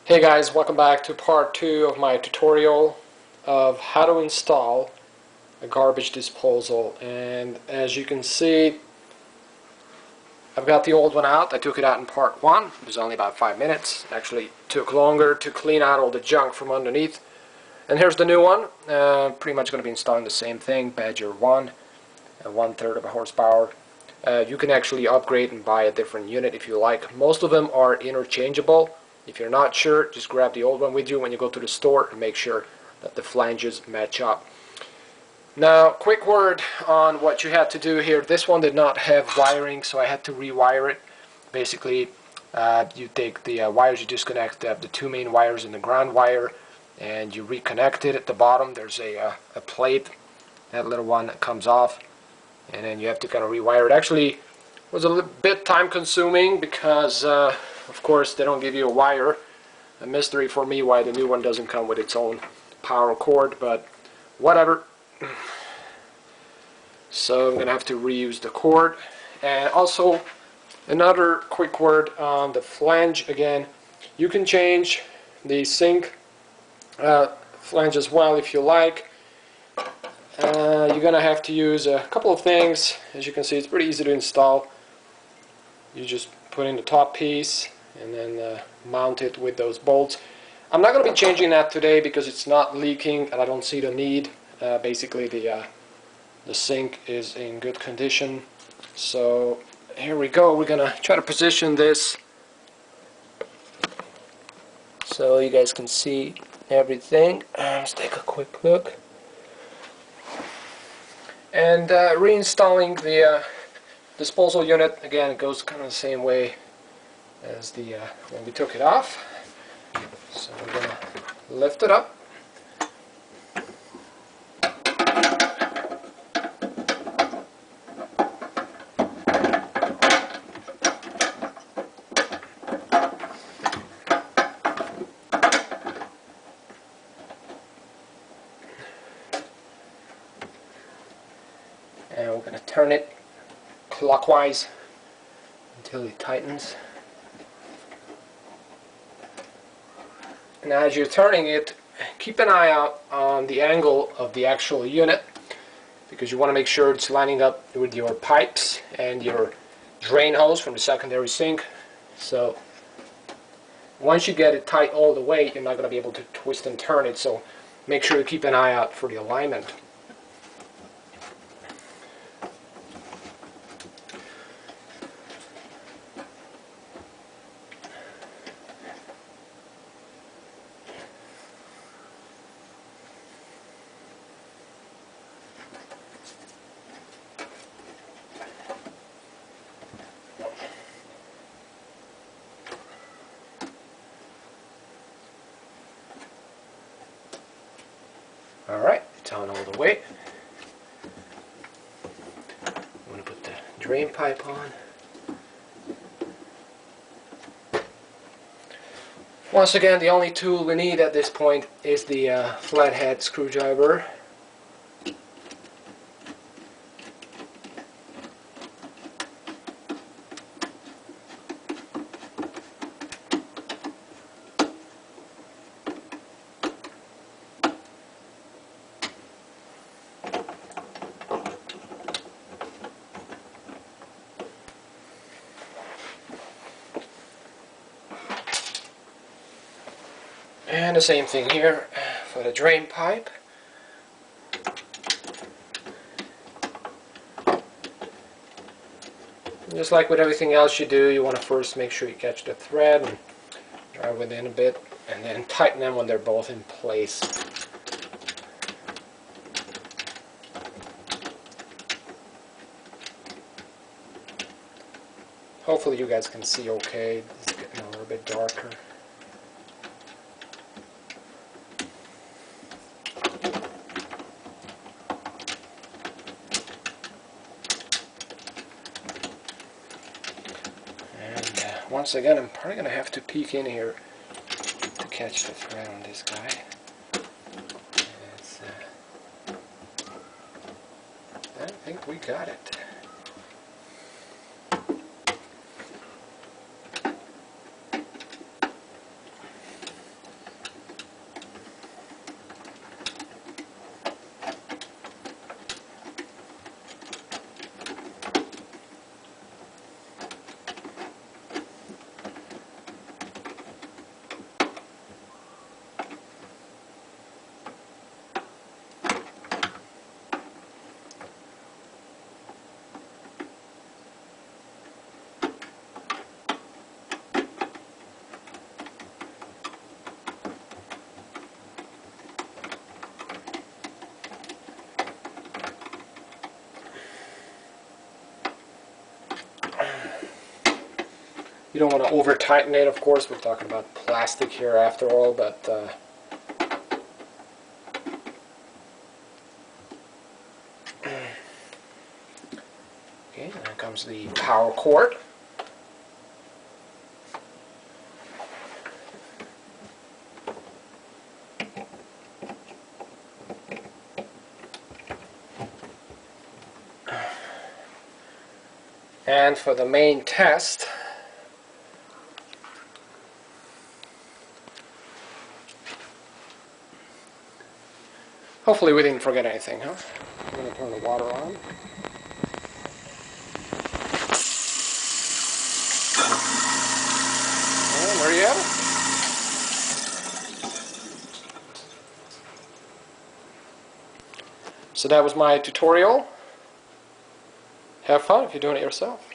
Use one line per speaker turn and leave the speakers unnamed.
Hey guys, welcome back to part 2 of my tutorial of how to install a garbage disposal. And as you can see, I've got the old one out. I took it out in part 1. It was only about 5 minutes. It actually took longer to clean out all the junk from underneath. And here's the new one. Pretty much going to be installing the same thing, Badger 1, 1/3 of a horsepower. You can actually upgrade and buy a different unit if you like. Most of them are interchangeable. If you're not sure, just grab the old one with you when you go to the store and make sure that the flanges match up. Now, quick word on what you had to do here. This one did not have wiring, so I had to rewire it. Basically, you take the wires, you disconnect the two main wires and the ground wire, and you reconnect it. At the bottom, there's a plate, that little one that comes off, and then you have to kind of rewire it. Actually, it was a little bit time consuming because of course they don't give you a wire. A mystery for me why the new one doesn't come with its own power cord, but whatever. So I'm gonna have to reuse the cord. And also another quick word on the flange. Again, you can change the sink flange as well if you like. You're gonna have to use a couple of things. As you can see, it's pretty easy to install. You just put in the top piece and then mount it with those bolts. I'm not going to be changing that today because it's not leaking and I don't see the need. Basically the sink is in good condition. So here we go. We're going to try to position this so you guys can see everything. Let's take a quick look. And reinstalling the disposal unit, again, it goes kind of the same way as the when we took it off. So we're going to lift it up. And we're going to turn it clockwise until it tightens. Now as you're turning it, keep an eye out on the angle of the actual unit because you want to make sure it's lining up with your pipes and your drain hose from the secondary sink. So once you get it tight all the way, you're not going to be able to twist and turn it, so make sure you keep an eye out for the alignment. Alright, it's on all the way. I'm going to put the drain pipe on. Once again, the only tool we need at this point is the flathead screwdriver. And the same thing here for the drain pipe. Just like with everything else you do, you want to first make sure you catch the thread and drive it in a bit, and then tighten them when they're both in place. Hopefully you guys can see okay. It's getting a little bit darker. Once again, I'm probably going to have to peek in here to catch the thread on this guy. I think we got it. You don't want to over tighten it, of course. We're talking about plastic here after all, but okay, then comes the power cord. And for the main test, hopefully we didn't forget anything, huh? I'm going to turn the water on. And there you have it. So that was my tutorial. Have fun if you're doing it yourself.